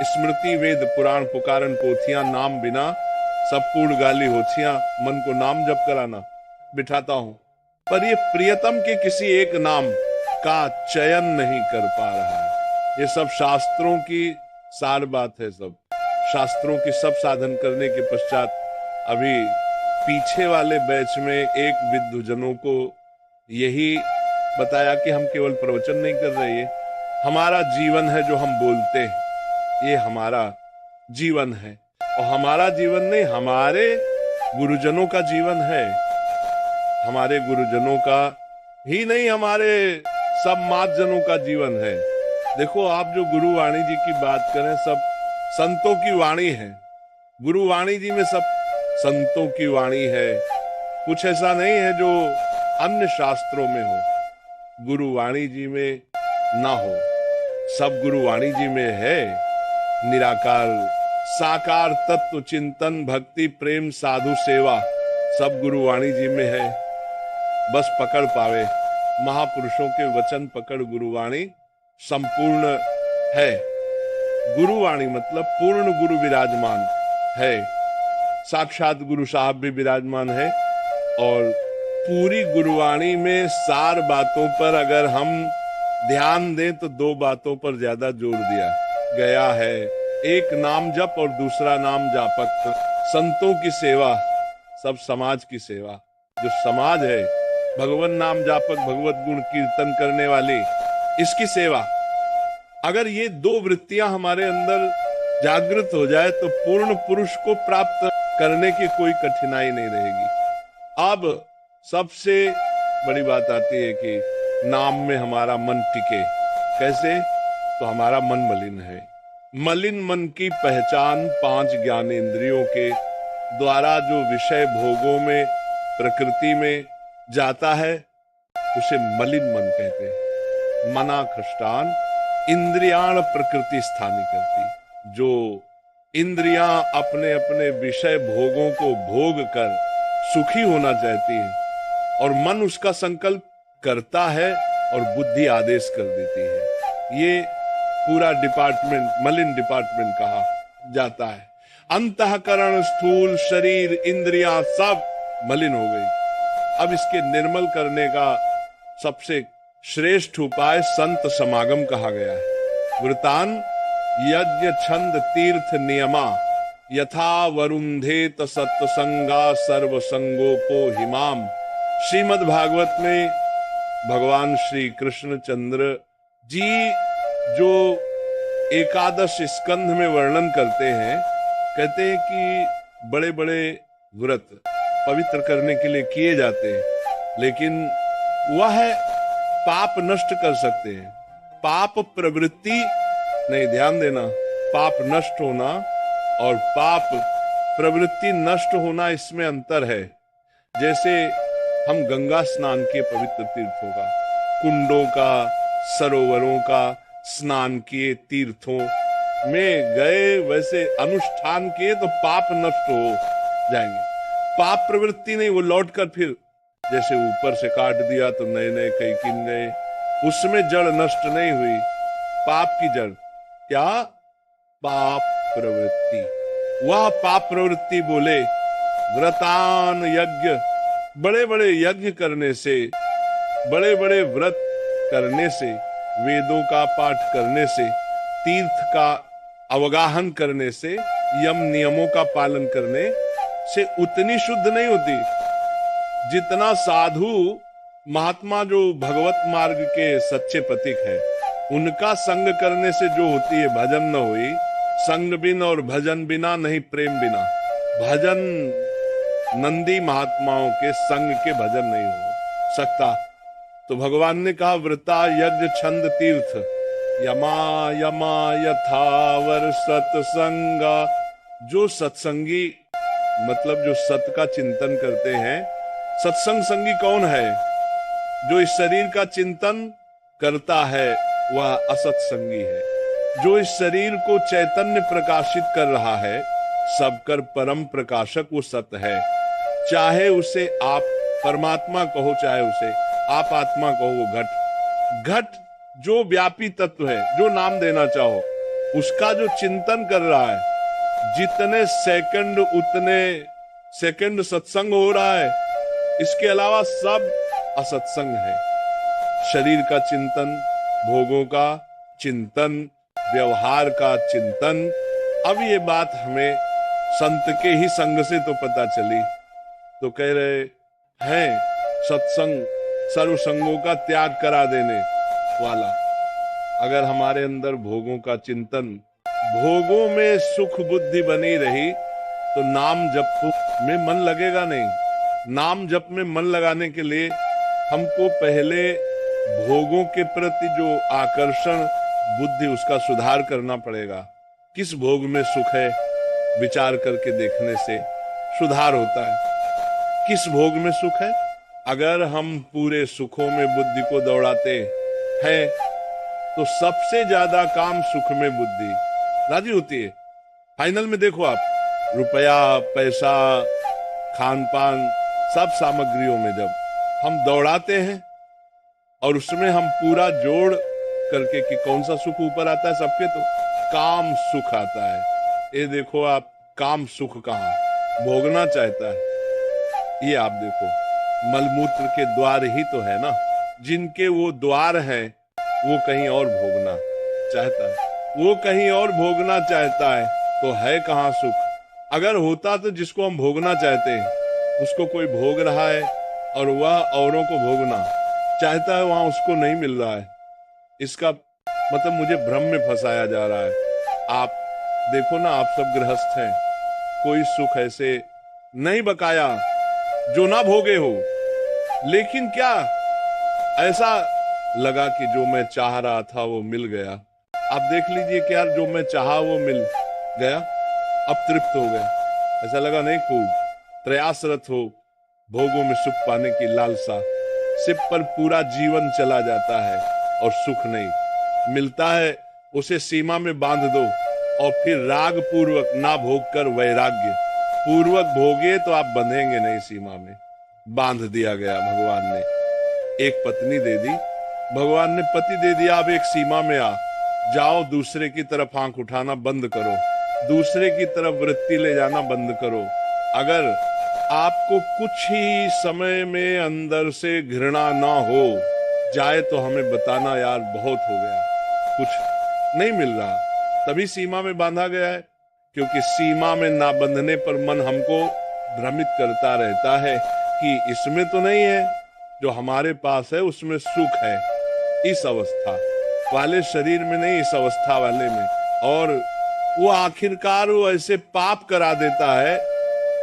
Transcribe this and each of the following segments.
स्मृति वेद पुराण पुकारन पोथियां, नाम बिना सब कूड़ गाली होथियां, मन को नाम जप कराना बिठाता हूं। पर ये प्रियतम के किसी एक नाम का चयन नहीं कर पा रहा है। ये सब शास्त्रों की सार बात है। सब शास्त्रों की सब साधन करने के पश्चात अभी पीछे वाले बैच में एक विद्वजनों को यही बताया कि हम केवल प्रवचन नहीं कर रहे, ये हमारा जीवन है जो हम बोलते हैं, ये हमारा जीवन है। और हमारा जीवन नहीं, हमारे गुरुजनों का जीवन है। हमारे गुरुजनों का ही नहीं, हमारे सब मातजनों का जीवन है। देखो, आप जो गुरुवाणी जी की बात करें, सब संतों की वाणी है। गुरुवाणी जी में सब संतों की वाणी है। कुछ ऐसा नहीं है जो अन्य शास्त्रों में हो, गुरुवाणी जी में ना हो। सब गुरुवाणी जी में है। निराकार साकार तत्व चिंतन भक्ति प्रेम साधु सेवा सब गुरुवाणी जी में है। बस पकड़ पावे, महापुरुषों के वचन पकड़ गुरुवाणी संपूर्ण है। गुरुवाणी मतलब पूर्ण गुरु विराजमान है, साक्षात गुरु साहब भी विराजमान है। और पूरी गुरुवाणी में सार बातों पर अगर हम ध्यान दें तो दो बातों पर ज्यादा जोर दिया गया है। एक नाम जप और दूसरा नाम जापक। संतों की सेवा, सब समाज की सेवा। जो समाज है, भगवान नाम जापक, भगवत गुण कीर्तन करने वाली, इसकी सेवा। अगर ये दो वृत्तियां हमारे अंदर जागृत हो जाए तो पूर्ण पुरुष को प्राप्त करने की कोई कठिनाई नहीं रहेगी। अब सबसे बड़ी बात आती है कि नाम में हमारा मन टिके कैसे? तो हमारा मन मलिन है। मलिन मन की पहचान 5 ज्ञानेंद्रियों के द्वारा जो विषय भोगों में प्रकृति में जाता है उसे मलिन मन कहते हैं। मना खष्टान इंद्रियाण प्रकृति स्थानी करती। जो इंद्रियां अपने अपने विषय भोगों को भोग कर सुखी होना चाहती है और मन उसका संकल्प करता है और बुद्धि आदेश कर देती है, ये पूरा डिपार्टमेंट मलिन डिपार्टमेंट कहा जाता है। अंतःकरण स्थूल शरीर इंद्रियां सब मलिन हो गई। अब इसके निर्मल करने का सबसे श्रेष्ठ उपाय संत समागम कहा गया है। वृतान यज्ञ छंद तीर्थ नियमा यथा वरुंधेत सत्संगा सर्व संगोपो हिमाम। श्रीमद् भागवत में भगवान श्री कृष्ण चंद्र जी जो एकादश स्कंध में वर्णन करते हैं, कहते हैं कि बड़े बड़े व्रत पवित्र करने के लिए किए जाते हैं, लेकिन वह पाप नष्ट कर सकते हैं, पाप प्रवृत्ति नहीं। ध्यान देना, पाप नष्ट होना और पाप प्रवृत्ति नष्ट होना, इसमें अंतर है। जैसे हम गंगा स्नान के पवित्र तीर्थों का, कुंडों का, सरोवरों का स्नान किए, तीर्थों में गए, वैसे अनुष्ठान किए तो पाप नष्ट हो जाएंगे। पाप प्रवृत्ति नहीं, वो लौट कर फिर जैसे ऊपर से काट दिया तो नए नए कई किन गए, उसमें जड़ नष्ट नहीं हुई। पाप की जड़ क्या? पाप प्रवृत्ति। वह पाप प्रवृत्ति बोले व्रतान यज्ञ, बड़े बड़े यज्ञ करने से, बड़े बड़े व्रत करने से, वेदों का पाठ करने से, तीर्थ का अवगाहन करने से, यम नियमों का पालन करने से उतनी शुद्ध नहीं होती जितना साधु महात्मा जो भगवत मार्ग के सच्चे प्रतीक है उनका संग करने से जो होती है। भजन न हुई संग बिन और भजन बिना नहीं प्रेम बिना। भजन नंदी महात्माओं के संग के भजन नहीं हो सकता। तो भगवान ने कहा व्रता यज्ञ छंद तीर्थ यमा यमा यथावर सत्संगा। जो सत्संगी मतलब जो सत का चिंतन करते हैं, सत्संग संगी कौन है? जो इस शरीर का चिंतन करता है वह असत्संगी है। जो इस शरीर को चैतन्य प्रकाशित कर रहा है, सबकर परम प्रकाशक वो सत है। चाहे उसे आप परमात्मा कहो, चाहे उसे आप आत्मा कहो, वो घट जो व्यापी तत्व है, जो नाम देना चाहो, उसका जो चिंतन कर रहा है, जितने सेकंड उतने सेकंड सत्संग हो रहा है, इसके अलावा सब असत्संग है। शरीर का चिंतन, भोगों का चिंतन, व्यवहार का चिंतन। अब ये बात हमें संत के ही संग से तो पता चली। तो कह रहे हैं सत्संग सर्व संगों का त्याग करा देने वाला। अगर हमारे अंदर भोगों का चिंतन, भोगों में सुख बुद्धि बनी रही तो नाम जप में मन लगेगा नहीं। नाम जप में मन लगाने के लिए हमको पहले भोगों के प्रति जो आकर्षण बुद्धि, उसका सुधार करना पड़ेगा। किस भोग में सुख है, विचार करके देखने से सुधार होता है। किस भोग में सुख है? अगर हम पूरे सुखों में बुद्धि को दौड़ाते हैं तो सबसे ज्यादा काम सुख में बुद्धि राजी होती है। फाइनल में देखो आप, रुपया, पैसा, खान पान, सब सामग्रियों में जब हम दौड़ाते हैं और उसमें हम पूरा जोड़ करके कि कौन सा सुख ऊपर आता है सबके, तो काम सुख आता है। ये देखो आप, काम सुख कहाँ भोगना चाहता है? ये आप देखो, मलमूत्र के द्वार ही तो है ना। जिनके वो द्वार हैं वो कहीं और भोगना चाहता है, वो कहीं और भोगना चाहता है, तो है कहाँ सुख? अगर होता तो जिसको हम भोगना चाहते हैं उसको कोई भोग रहा है और वह औरों को भोगना चाहता है, वहां उसको नहीं मिल रहा है। इसका मतलब मुझे भ्रम में फंसाया जा रहा है। आप देखो ना, आप सब गृहस्थ हैं, कोई सुख ऐसे नहीं बकाया जो ना भोगे हो, लेकिन क्या ऐसा लगा कि जो मैं चाह रहा था वो मिल गया। आप देख लीजिए कि यार जो मैं चाहा वो मिल गया, अब तृप्त हो गया, ऐसा लगा नहीं? खूब प्रयासरत हो, भोगों में सुख पाने की लालसा से पर पूरा जीवन चला जाता है और सुख नहीं मिलता है। उसे सीमा में बांध दो और फिर राग पूर्वक ना भोग कर वैराग्य पूर्वक भोगे तो आप बंधेंगे नहीं सीमा में। बांध दिया गया भगवान ने, एक पत्नी दे दी, भगवान ने पति दे दिया, अब एक सीमा में आ जाओ, दूसरे की तरफ आंख उठाना बंद करो, दूसरे की तरफ वृत्ति ले जाना बंद करो। अगर आपको कुछ ही समय में अंदर से घृणा ना हो जाए तो हमें बताना, यार बहुत हो गया, कुछ नहीं मिल रहा। तभी सीमा में बांधा गया है, क्योंकि सीमा में ना बंधने पर मन हमको भ्रमित करता रहता है कि इसमें तो नहीं है, जो हमारे पास है उसमें सुख है। इस अवस्था वाले शरीर में नहीं, इस अवस्था वाले में। और वो आखिरकार वो ऐसे पाप करा देता है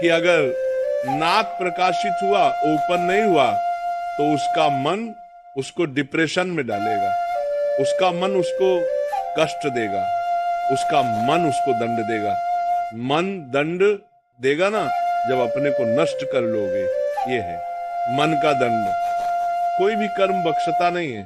कि अगर नाक प्रकाशित हुआ, ओपन नहीं हुआ, तो उसका मन उसको डिप्रेशन में डालेगा, उसका मन उसको कष्ट देगा, उसका मन उसको दंड देगा। मन दंड देगा ना जब अपने को नष्ट कर लोगे, ये है मन का दंड। कोई भी कर्म बख्शता नहीं है।